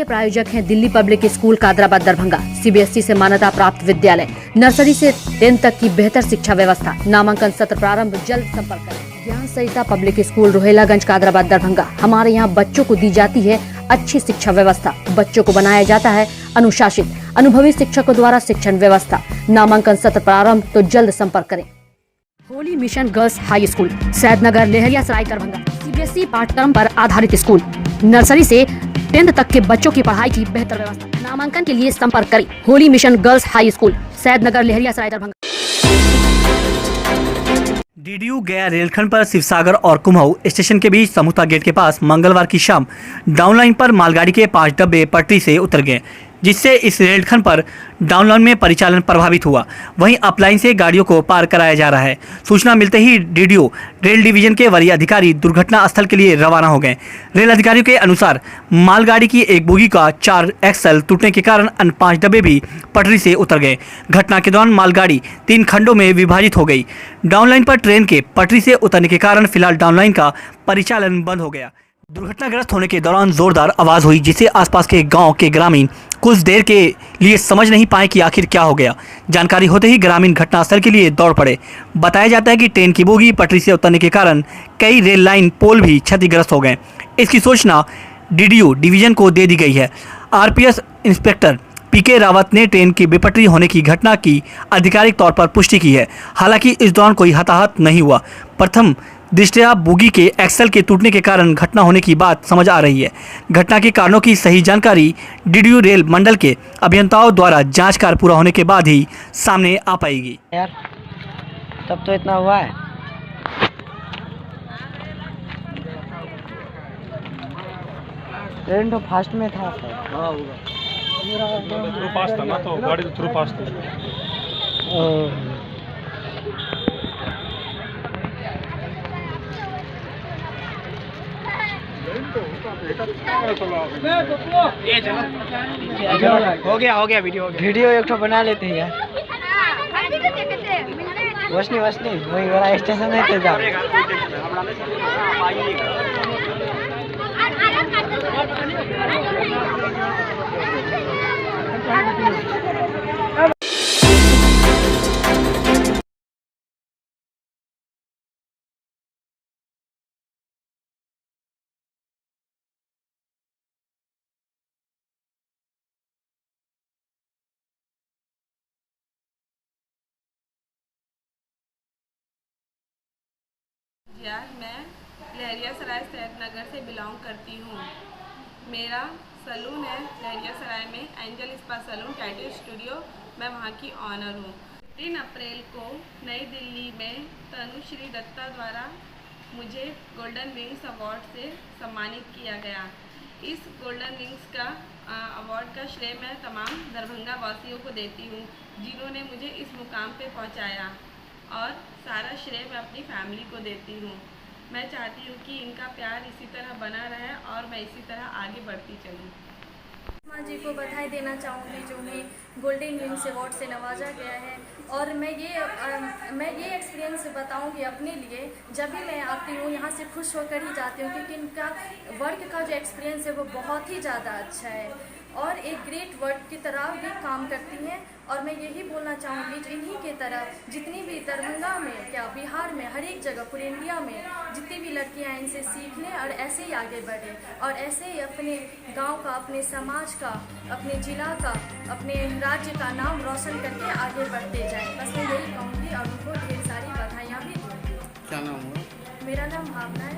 प्रायोजक हैं Delhi public school Kadrabad Darbhanga, CBSE से मान्यता प्राप्त विद्यालय, नर्सरी से 10 तक की बेहतर शिक्षा व्यवस्था। नामांकन सत्र प्रारंभ, जल्द संपर्क करें। ज्ञान सहिता पब्लिक स्कूल रोहेलागंज कादराबाद दरभंगा। हमारे यहाँ बच्चों को दी जाती है अच्छी शिक्षा व्यवस्था, बच्चों को बनाया जाता है अनुशासित, अनुभवी शिक्षकों द्वारा शिक्षण व्यवस्था। नामांकन सत्र प्रारंभ, तो जल्द संपर्क करें। Holy mission girls high school, Saidnagar, Laheriasarai, Darbhanga. CBSE पाठ्यक्रम पर आधारित स्कूल, नर्सरी से 10th तक के बच्चों की पढ़ाई की बेहतर व्यवस्था। नामांकन के लिए संपर्क करें। Holy mission girls high school, Saidnagar, Laheriasarai, Darbhanga. DDU गया रेलखंड पर शिवसागर और कुमाऊं स्टेशन के बीच समूता गेट के पास मंगलवार की शाम डाउनलाइन पर मालगाड़ी के 5 डब्बे पटरी से उतर गए, जिससे इस रेलखंड पर डाउनलाइन में परिचालन प्रभावित हुआ। वहीं अपलाइन से गाड़ियों को पार कराया जा रहा है। सूचना मिलते ही डीडीयू रेल डिवीजन के वरीय अधिकारी दुर्घटना स्थल के लिए रवाना हो गए। रेल अधिकारियों के अनुसार मालगाड़ी की एक बोगी का 4 एक्सल टूटने के कारण अन्य 5 डब्बे भी पटरी से उतर गए। घटना के दौरान मालगाड़ी 3 खंडों में विभाजित हो गई। डाउनलाइन पर ट्रेन के पटरी से उतरने के कारण फिलहाल डाउनलाइन का परिचालन बंद हो गया। दुर्घटनाग्रस्त होने के दौरान जोरदार आवाज हुई, जिसे आसपास के गांव के ग्रामीण कुछ देर के लिए समझ नहीं पाए कि आखिर क्या हो गया। जानकारी होते ही ग्रामीण घटनास्थल के लिए दौड़ पड़े। बताया जाता है कि ट्रेन की बोगी पटरी से उतरने के कारण कई रेल लाइन पोल भी क्षतिग्रस्त हो गए। इसकी सूचना डीडीयू डिवीजन को दे दी गई है। आरपीएस इंस्पेक्टर पीके रावत ने ट्रेन की बेपटरी होने की घटना की आधिकारिक तौर पर पुष्टि की है। हालांकि इस दौरान कोई हताहत नहीं हुआ। प्रथम दृष्टया बोगी के एक्सल के टूटने के कारण घटना होने की बात समझ आ रही है। घटना के कारणों की सही जानकारी डीडीयू रेल मंडल के अभियंताओं द्वारा जांच कार्य पूरा होने के बाद ही सामने आ पाएगी। यार तब तो इतना हुआ है। ट्रेन तो फास्ट में था। हाँ होगा, थ्रू पास था ना, तो गाड़ी थ्रू पास थी। हो गया वीडियो एक तो बना लेते हैं यार। वसनी वही वाला स्टेशन है तेजा। यार मैं लहरियासराय सैदनगर से बिलोंग करती हूँ। मेरा सलून है लहरियासराय में, angel spa salon tattoo studio. मैं वहाँ की ऑनर हूँ। 3 अप्रैल को नई दिल्ली में तनुश्री दत्ता द्वारा मुझे गोल्डन विंग्स अवार्ड से सम्मानित किया गया। इस गोल्डन विंग्स का अवार्ड का श्रेय मैं तमाम दरभंगा वासियों को देती हूँ, जिन्होंने मुझे इस मुकाम पे पहुँचाया, और सारा श्रेय मैं अपनी फैमिली को देती हूँ। मैं चाहती हूँ कि इनका प्यार इसी तरह बना रहे और मैं इसी तरह आगे बढ़ती चलूँ। माँ जी को बधाई देना चाहूँगी जो उन्हें गोल्डन विंग्स अवार्ड से नवाजा गया है। और मैं ये एक्सपीरियंस बताऊँगी अपने लिए। जब भी मैं आती हूँ यहाँ से खुश होकर ही जाती हूँ, क्योंकि इनका वर्क का जो एक्सपीरियंस है वो बहुत ही ज़्यादा अच्छा है और एक ग्रेट वर्क की तरह भी काम करती हैं। और मैं यही बोलना चाहूँगी कि इन्हीं के तरह जितनी भी दरभंगा में, क्या बिहार में, हर एक जगह पूरे इंडिया में जितनी भी लड़कियाँ इनसे सीख लें और ऐसे ही आगे बढ़ें और ऐसे ही अपने गांव का, अपने समाज का, अपने ज़िला का, अपने राज्य का नाम रोशन करके आगे बढ़ते जाएं। बस मैं यही कहूँगी और उनको ढेर सारी बधाइयाँ भी दूँगी। क्या नाम हुआ? मेरा नाम भावना है।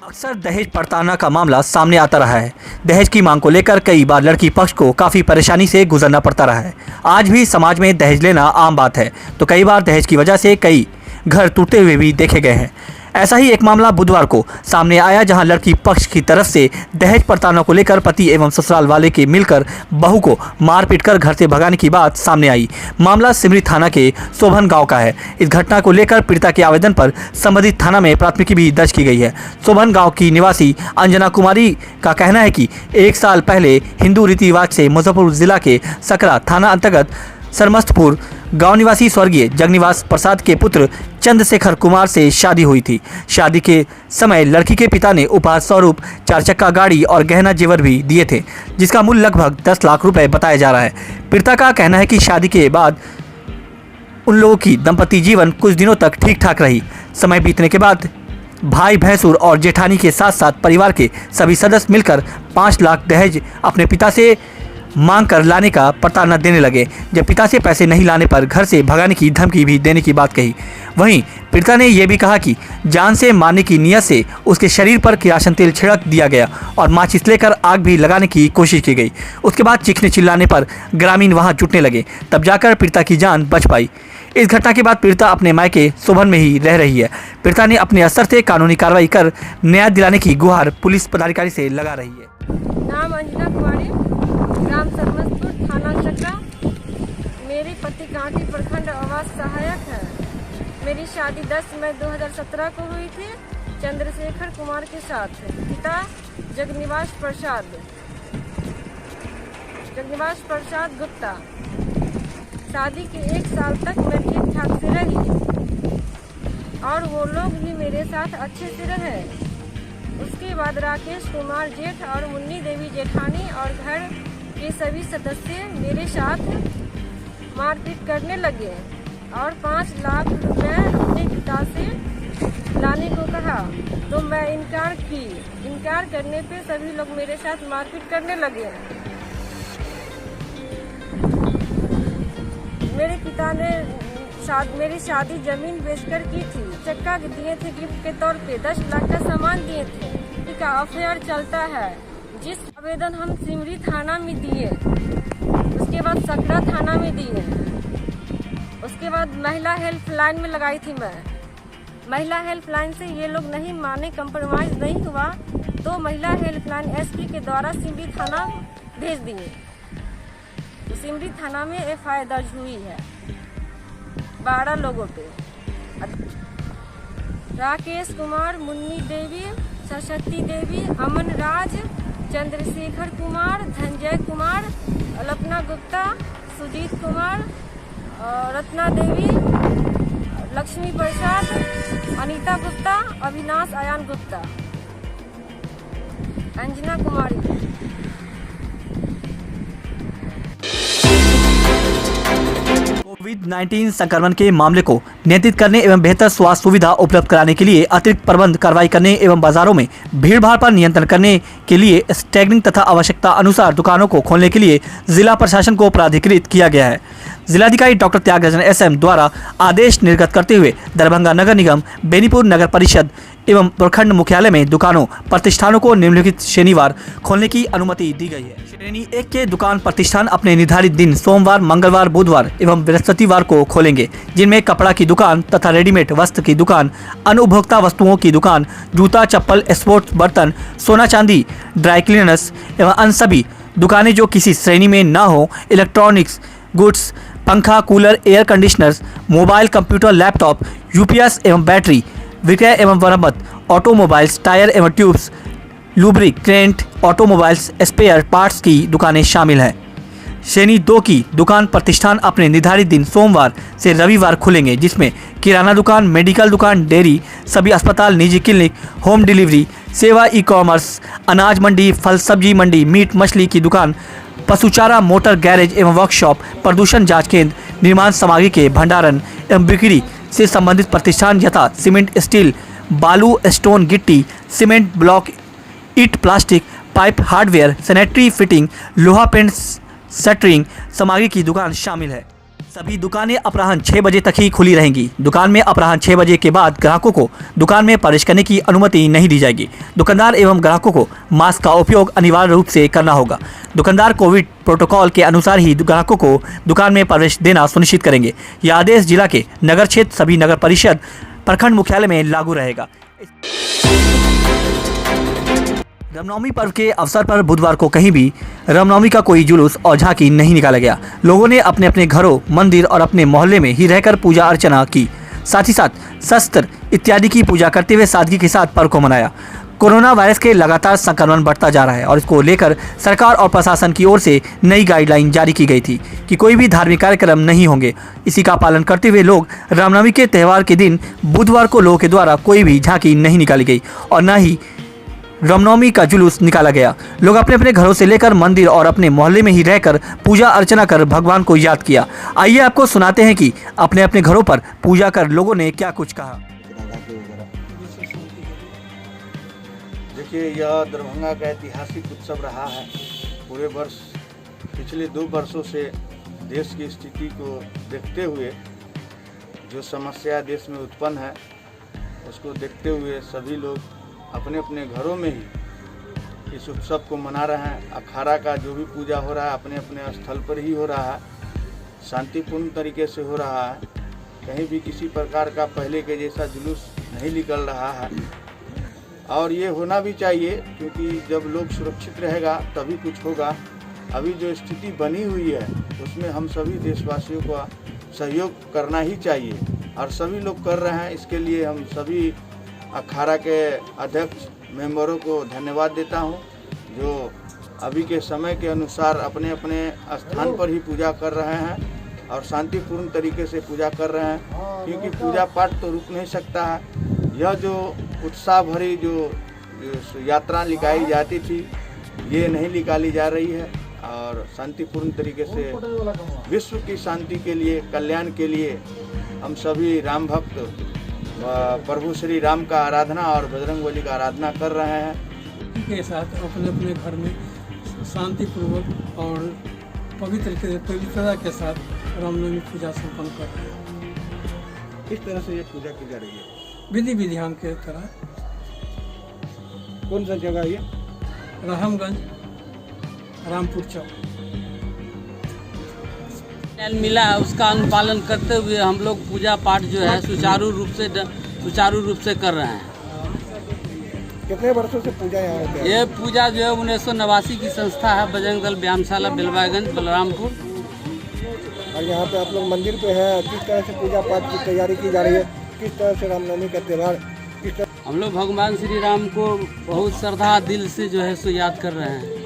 अक्सर दहेज प्रताड़ना का मामला सामने आता रहा है। दहेज की मांग को लेकर कई बार लड़की पक्ष को काफ़ी परेशानी से गुजरना पड़ता रहा है। आज भी समाज में दहेज लेना आम बात है, तो कई बार दहेज की वजह से कई घर टूटते हुए भी देखे गए हैं। ऐसा ही एक मामला बुधवार को सामने आया, जहां लड़की पक्ष की तरफ से दहेज प्रताड़ना को लेकर पति एवं ससुराल वाले के मिलकर बहू को मारपीट कर घर से भगाने की बात सामने आई। मामला सिमरी थाना के सोभन गांव का है। इस घटना को लेकर पीड़िता के आवेदन पर संबंधित थाना में प्राथमिकी भी दर्ज की गई है। सोभन गाँव की निवासी अंजना कुमारी का कहना है कि 1 साल पहले हिंदू रीति रिवाज से मुजफ्फरपुर जिला के सकरा थाना अंतर्गत सरमस्तपुर गांव निवासी स्वर्गीय जगनिवास प्रसाद के पुत्र चंद्रशेखर कुमार से शादी हुई थी। शादी के समय लड़की के पिता ने उपहार स्वरूप 4 चक्का गाड़ी और गहना जेवर भी दिए थे, जिसका मूल्य लगभग 10 लाख रुपए बताया जा रहा है। पीड़िता का कहना है कि शादी के बाद उन लोगों की दंपति जीवन कुछ दिनों तक ठीक ठाक रही। समय बीतने के बाद भाई भैंसुर और जेठानी के साथ साथ परिवार के सभी सदस्य मिलकर 5 लाख दहेज अपने पिता से मांग कर लाने का प्रताड़ना देने लगे। जब पिता से पैसे नहीं लाने पर घर से भगाने की धमकी भी देने की बात कही। वहीं पीड़िता ने यह भी कहा कि जान से मारने की नीयत से उसके शरीर पर किरासन तेल छिड़क दिया गया और माचिस लेकर आग भी लगाने की कोशिश की गई। उसके बाद चीखने चिल्लाने पर ग्रामीण वहां जुटने लगे, तब जाकर पीड़िता की जान बच पाई। इस घटना के बाद पीड़िता अपने मायके सोभन में ही रह रही है। पीड़िता ने अपने स्तर से कानूनी कार्रवाई कर न्याय दिलाने की गुहार पुलिस पदाधिकारी से लगा रही है। नाम अंजना कुमारी, ग्राम सरमसपुर, थाना चक्रा। मेरे पति कांटी प्रखंड आवास सहायक है। मेरी शादी 10 मई 2017 को हुई थी चंद्रशेखर कुमार के साथ। पिता जगनिवास प्रसाद गुप्ता। शादी के 1 साल तक मैं ठीक ठाक से रही और वो लोग भी मेरे साथ अच्छे से रहे। उसके बाद राकेश कुमार जेठ और मुन्नी देवी जेठानी और घर के सभी सदस्य मेरे साथ मारपीट करने लगे और 5 लाख रुपए अपने पिता से लाने को कहा, तो मैं इनकार की। इनकार करने पे सभी लोग मेरे साथ मारपीट करने लगे। मेरे पिता ने मेरी शादी जमीन बेचकर की थी। चक्का दिए थे गिफ्ट के तौर पे, 10 लाख का सामान दिए थे। का अफेयर चलता है, जिस आवेदन हम सिमरी थाना में दिए, उसके बाद सकरा थाना में दिए, उसके बाद महिला हेल्पलाइन में लगाई थी मैं। महिला हेल्पलाइन से ये लोग नहीं माने, कंप्रोमाइज नहीं हुआ, तो महिला हेल्पलाइन एसपी के द्वारा सिमरी थाना भेज दिए। तो सिमरी थाना में एफआईआर दर्ज हुई है 12 लोगों पे। राकेश कुमार, मुन्नी देवी, सरस्वती देवी, अमन राज, चंद्रशेखर कुमार, धनंजय कुमार, अल्पना गुप्ता, सुजीत कुमार, रत्ना देवी, लक्ष्मी प्रसाद, अनीता गुप्ता, अविनाश आयान गुप्ता, अंजना कुमारी। कोविड-19 संक्रमण के मामले को नियंत्रित करने एवं बेहतर स्वास्थ्य सुविधा उपलब्ध कराने के लिए अतिरिक्त प्रबंध कार्रवाई करने एवं बाजारों में भीड़भाड़ पर नियंत्रण करने के लिए स्टैगिंग तथा आवश्यकता अनुसार दुकानों को खोलने के लिए जिला प्रशासन को प्राधिकृत किया गया है। जिलाधिकारी डॉक्टर त्यागराजन एसएम द्वारा आदेश निर्गत करते हुए दरभंगा नगर निगम, बेनीपुर नगर परिषद एवं प्रखंड मुख्यालय में दुकानों प्रतिष्ठानों को निम्नलिखित शनिवार खोलने की अनुमति दी गई है। श्रेणी 1 के दुकान प्रतिष्ठान अपने निर्धारित दिन सोमवार, मंगलवार, बुधवार एवं बृहस्पतिवार को खोलेंगे, जिनमें कपड़ा की दुकान तथा रेडीमेड वस्त्र की दुकान, अन्य उपभोक्ता वस्तुओं की दुकान, जूता चप्पल, स्पोर्ट्स बर्तन, सोना चांदी, ड्राई क्लीनर्स एवं अन्य सभी दुकानें जो किसी श्रेणी में न हो, इलेक्ट्रॉनिक्स गुड्स, पंखा, cooler, air conditioners, mobile, computer, laptop, UPS एवं बैटरी विक्रय एवं मरम्मत, ऑटोमोबाइल्स, टायर एवं tubes, lubricant, automobiles, spare parts की दुकानें शामिल हैं। श्रेणी 2 की दुकान प्रतिष्ठान अपने निर्धारित दिन सोमवार से रविवार खुलेंगे, जिसमें किराना दुकान, मेडिकल दुकान, डेयरी, सभी अस्पताल, निजी क्लिनिक, होम डिलीवरी सेवा, ई कॉमर्स, अनाज मंडी, फल सब्जी मंडी, मीट मछली की दुकान, पशुचारा, मोटर गैरेज एवं वर्कशॉप, प्रदूषण जांच केंद्र, निर्माण सामग्री के भंडारण एवं बिक्री से संबंधित प्रतिष्ठान यथा सीमेंट, स्टील, बालू, स्टोन, गिट्टी, सीमेंट, ब्लॉक, ईट, plastic, pipe, hardware, sanitary fitting, लोहा पेंट, शटरिंग सामग्री की दुकान शामिल है। सभी दुकानें अपराह्न 6 बजे तक ही खुली रहेंगी। दुकान में अपराह्न 6 बजे के बाद ग्राहकों को दुकान में प्रवेश करने की अनुमति नहीं दी जाएगी। दुकानदार एवं ग्राहकों को मास्क का उपयोग अनिवार्य रूप से करना होगा। दुकानदार कोविड प्रोटोकॉल के अनुसार ही ग्राहकों को दुकान में प्रवेश देना सुनिश्चित करेंगे। यह आदेश जिला के नगर क्षेत्र सभी नगर परिषद प्रखंड मुख्यालय में लागू रहेगा। रामनवमी पर्व के अवसर पर बुधवार को कहीं भी रामनवमी का कोई जुलूस और झांकी नहीं निकाला गया। लोगों ने अपने अपने घरों, मंदिर और अपने मोहल्ले में ही रहकर पूजा अर्चना की। साथ ही साथ शस्त्र इत्यादि की पूजा करते हुए सादगी के साथ पर्व को मनाया। कोरोना वायरस के लगातार संक्रमण बढ़ता जा रहा है और इसको लेकर सरकार और प्रशासन की ओर से नई गाइडलाइन जारी की गई थी कि कोई भी धार्मिक कार्यक्रम नहीं होंगे। इसी का पालन करते हुए लोग रामनवमी के त्यौहार के दिन बुधवार को लोगों के द्वारा कोई भी झांकी नहीं निकाली गई और न ही रामनवमी का जुलूस निकाला गया। लोग अपने अपने घरों से लेकर मंदिर और अपने मोहल्ले में ही रहकर पूजा अर्चना कर भगवान को याद किया। आइए आपको सुनाते हैं कि अपने अपने घरों पर पूजा कर लोगों ने क्या कुछ कहा। देखिए, यह दरभंगा का ऐतिहासिक उत्सव रहा है। पूरे वर्ष पिछले 2 वर्षों से देश की स्थिति को देखते हुए जो समस्या देश में उत्पन्न है उसको देखते हुए सभी लोग अपने अपने घरों में ही इस उत्सव को मना रहे हैं। अखाड़ा का जो भी पूजा हो रहा है अपने अपने स्थल पर ही हो रहा है, शांतिपूर्ण तरीके से हो रहा है। कहीं भी किसी प्रकार का पहले के जैसा जुलूस नहीं निकल रहा है और ये होना भी चाहिए, क्योंकि जब लोग सुरक्षित रहेगा तभी कुछ होगा। अभी जो स्थिति बनी हुई है उसमें हम सभी देशवासियों को सहयोग करना ही चाहिए और सभी लोग कर रहे हैं। इसके लिए हम सभी अखाड़ा के अध्यक्ष मेंबरों को धन्यवाद देता हूं, जो अभी के समय के अनुसार अपने अपने स्थान पर ही पूजा कर रहे हैं और शांतिपूर्ण तरीके से पूजा कर रहे हैं, क्योंकि पूजा पाठ तो रुक नहीं सकता है। यह जो उत्साह भरी जो यात्रा निकाली जाती थी ये नहीं निकाली जा रही है और शांतिपूर्ण तरीके से विश्व की शांति के लिए, कल्याण के लिए हम सभी राम भक्त प्रभु श्री राम का आराधना और बजरंगबली का आराधना कर रहे हैं। के साथ अपने अपने घर में शांतिपूर्वक और पवित्रता के साथ रामनवमी पूजा संपन्न कर रहे हैं। किस तरह से ये पूजा की जा रही है? विधि विधान के तरह। कौन सा जगह ये? रामगंज, रामपुर चौक। मिला उसका अनुपालन करते हुए हम लोग पूजा पाठ जो है सुचारू रूप से कर रहे हैं। कितने वर्षों से पूजा यहाँ होती है? ये पूजा जो है 1989 की संस्था है, बजरंग दल व्यायामशाला बेलवागंज बलरामपुर। और यहाँ पे आप लोग मंदिर पे है, किस तरह से पूजा पाठ की तैयारी की जा रही है? किस तरह से रामनवमी का त्यौहार हम लोग भगवान श्री राम को बहुत श्रद्धा दिल से जो है सो याद कर रहे हैं।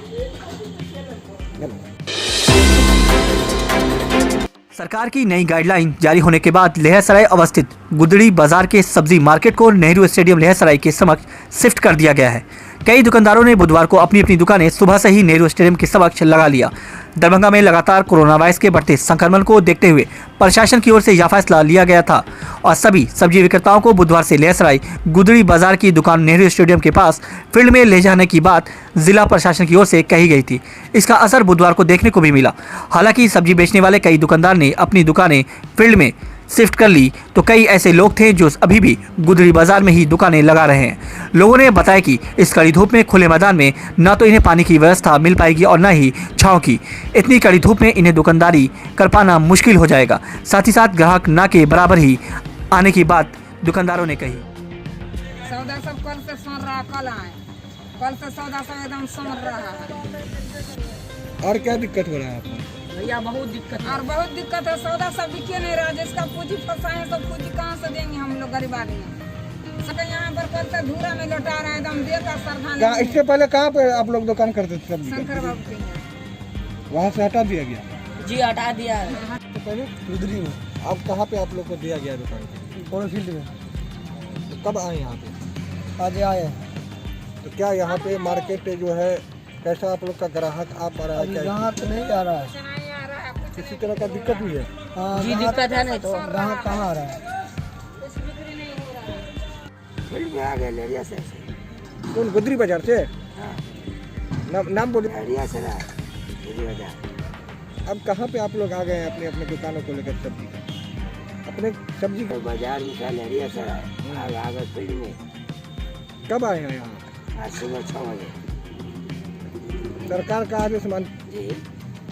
सरकार की नई गाइडलाइन जारी होने के बाद लहरसराय अवस्थित गुदड़ी बाजार के सब्जी मार्केट को नेहरू स्टेडियम लहरसराय के समक्ष शिफ्ट कर दिया गया है। कई दुकानदारों ने बुधवार को अपनी अपनी दुकानें सुबह से ही नेहरू स्टेडियम के समक्ष लगा लिया। दरभंगा में लगातार कोरोना वायरस के बढ़ते संक्रमण को देखते हुए प्रशासन की ओर से यह फैसला लिया गया था और सभी सब्जी विक्रेताओं को बुधवार से लहरसराय गुदड़ी बाजार की दुकान नेहरू स्टेडियम के पास फील्ड में ले जाने की बात जिला प्रशासन की ओर से कही गई थी। इसका असर बुधवार को देखने को भी मिला। हालांकि सब्जी बेचने वाले कई दुकानदार ने अपनी दुकानें फील्ड में शिफ्ट कर ली, तो कई ऐसे लोग थे जो अभी भी गुदड़ी बाजार में ही दुकानें लगा रहे हैं। लोगों ने बताया कि इस कड़ी धूप में खुले मैदान में न तो इन्हें पानी की व्यवस्था मिल पाएगी और न ही छांव की। इतनी कड़ी धूप में इन्हें दुकानदारी कर पाना मुश्किल हो जाएगा। साथ ही साथ ग्राहक न के बराबर ही आने की बात दुकानदारों ने कही। सौदा सब कल से सर रहा, कल से सौदा सब एकदम समर रहा है। और क्या दिक्कत हो रहा है आपको? भैया बहुत दिक्कत और बहुत दिक्कत है, सौदा सब बिके नहीं रहा। जिसका पूंजी फंसाए सब पूंजी कहाँ से देंगे हम लोग गरीब आदमी। सब यहाँ पर कल से धूरा में लौटा रहा है, एकदम देकर सरधान। इससे पहले कहाँ पे आप लोग दुकान करते थे? शंकर बाबू के यहाँ। वहाँ से हटा दिया गया? जी हटा दिया है। तो पहले गुदड़ी में, अब कहाँ पे आप लोग को दिया गया दुकान? पूरे फील्ड में। तो कब आए यहाँ पे? आज आए। तो क्या यहाँ पे मार्केट जो है कैसा आप लोग का ग्राहक आ पा रहा है? ग्राहक नहीं आ रहा है, किसी तरह का दिक्कत भी है? जी दिक्कत है नहीं तो ग्राहक कहाँ आ रहा है? फील्ड में आ गए लेरिया से। कौन? गुदड़ी बाजार से? नाम बोलिए। लेरिया से गुदड़ी बाजार। अब कहाँ पे आप लोग आ गए हैं अपने अपने दुकानों को लेकर सब्जी का? अपने सब्जी का बाजार में लेरिया से आ गए फील्ड में। कब आए हैं यहाँ? आज सुबह 6 बजे। सरकार का आदेश मान?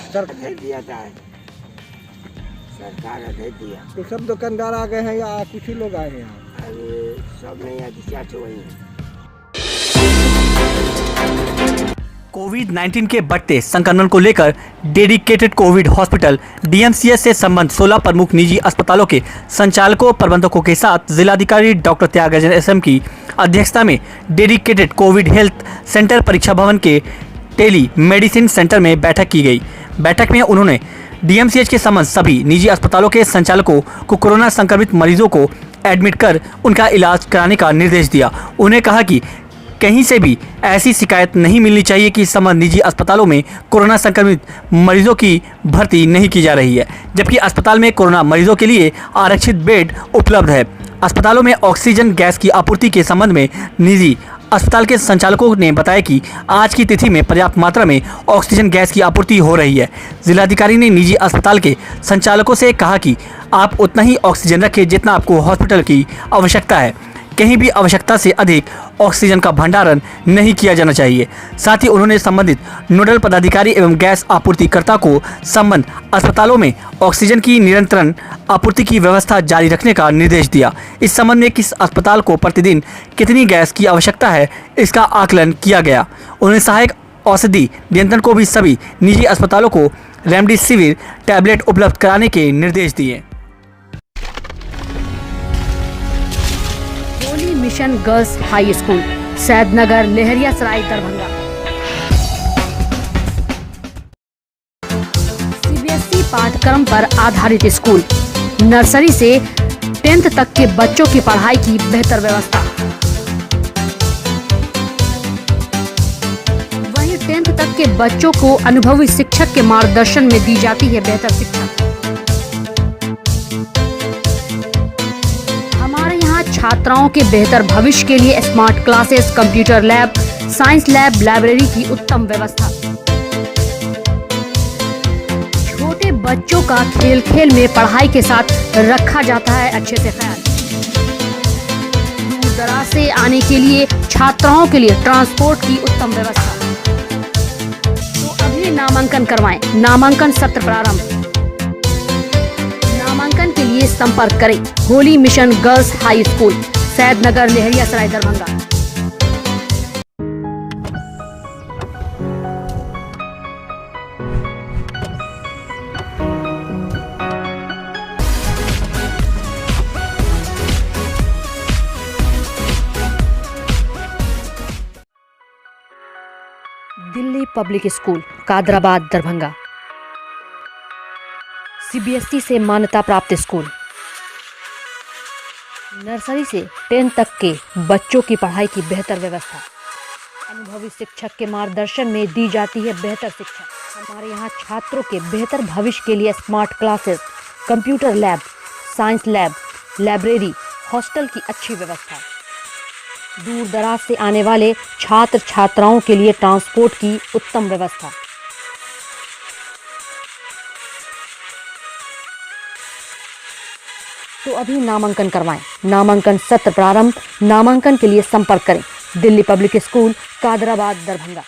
सरकार दिया था, सरकार ने दिया। तो सब दुकानदार आ गए हैं या कुछ ही लोग आए हैं यहाँ? अरे सब नहीं, आज 4 वही है। कोविड-19 के बढ़ते संक्रमण को लेकर डेडिकेटेड कोविड हॉस्पिटल डीएमसीएच से संबंध 16 प्रमुख निजी अस्पतालों के संचालकों प्रबंधकों के साथ जिलाधिकारी डॉक्टर त्यागराजन एसएम की अध्यक्षता में डेडिकेटेड कोविड हेल्थ सेंटर परीक्षा भवन के टेली मेडिसिन सेंटर में बैठक की गई। बैठक में उन्होंने डीएमसीएच के संबंध सभी निजी अस्पतालों के संचालकों को कोरोना संक्रमित मरीजों को एडमिट कर उनका इलाज कराने का निर्देश दिया। उन्हें कहा कि कहीं से भी ऐसी शिकायत नहीं मिलनी चाहिए कि संबंध निजी अस्पतालों में कोरोना संक्रमित मरीजों की भर्ती नहीं की जा रही है, जबकि अस्पताल में कोरोना मरीजों के लिए आरक्षित बेड उपलब्ध है। अस्पतालों में ऑक्सीजन गैस की आपूर्ति के संबंध में निजी अस्पताल के संचालकों ने बताया कि आज की तिथि में पर्याप्त मात्रा में ऑक्सीजन गैस की आपूर्ति हो रही है। जिलाधिकारी ने निजी अस्पताल के संचालकों से कहा कि आप उतना ही ऑक्सीजन रखें जितना आपको हॉस्पिटल की आवश्यकता है। कहीं भी आवश्यकता से अधिक ऑक्सीजन का भंडारण नहीं किया जाना चाहिए। साथ ही उन्होंने संबंधित नोडल पदाधिकारी एवं गैस आपूर्तिकर्ता को संबंध अस्पतालों में ऑक्सीजन की निरंतर आपूर्ति की व्यवस्था जारी रखने का निर्देश दिया। इस संबंध में किस अस्पताल को प्रतिदिन कितनी गैस की आवश्यकता है, इसका आकलन किया गया। उन्होंने सहायक औषधि नियंत्रण को भी सभी निजी अस्पतालों को रेमडेसिविर टैबलेट उपलब्ध कराने के निर्देश दिए। Holi mission girls high school Saidnagar Laheriasarai Darbhanga. CBSE पाठ्यक्रम पर आधारित स्कूल, नर्सरी से 10th तक के बच्चों की पढ़ाई की बेहतर व्यवस्था। वहीं 10th तक के बच्चों को अनुभवी शिक्षक के मार्गदर्शन में दी जाती है बेहतर शिक्षा। हमारे यहाँ छात्राओं के बेहतर भविष्य के लिए smart classes, computer lab, science lab, library की उत्तम व्यवस्था। छोटे बच्चों का खेल खेल में पढ़ाई के साथ रखा जाता है अच्छे से ख्याल। दूर दराज से आने के लिए छात्राओं के लिए ट्रांसपोर्ट की उत्तम व्यवस्था। तो अभी नामांकन करवाएं। नामांकन सत्र प्रारंभ। नामांकन के लिए संपर्क करें holy mission girls high school, Saidnagar Laheriasarai Darbhanga. Delhi public school Kadrabad Darbhanga. CBSE से मान्यता प्राप्त स्कूल, नर्सरी से 10th तक के बच्चों की पढ़ाई की बेहतर व्यवस्था। अनुभवी शिक्षक के मार्गदर्शन में दी जाती है बेहतर शिक्षा। हमारे यहाँ छात्रों के बेहतर भविष्य के लिए smart classes, computer lab, science lab, library, hostel की अच्छी व्यवस्था। दूर दराज से आने वाले छात्र छात्राओं के लिए ट्रांसपोर्ट की उत्तम व्यवस्था। तो अभी नामांकन करवाएं। नामांकन सत्र प्रारंभ। नामांकन के लिए संपर्क करें दिल्ली पब्लिक स्कूल कादराबाद दरभंगा।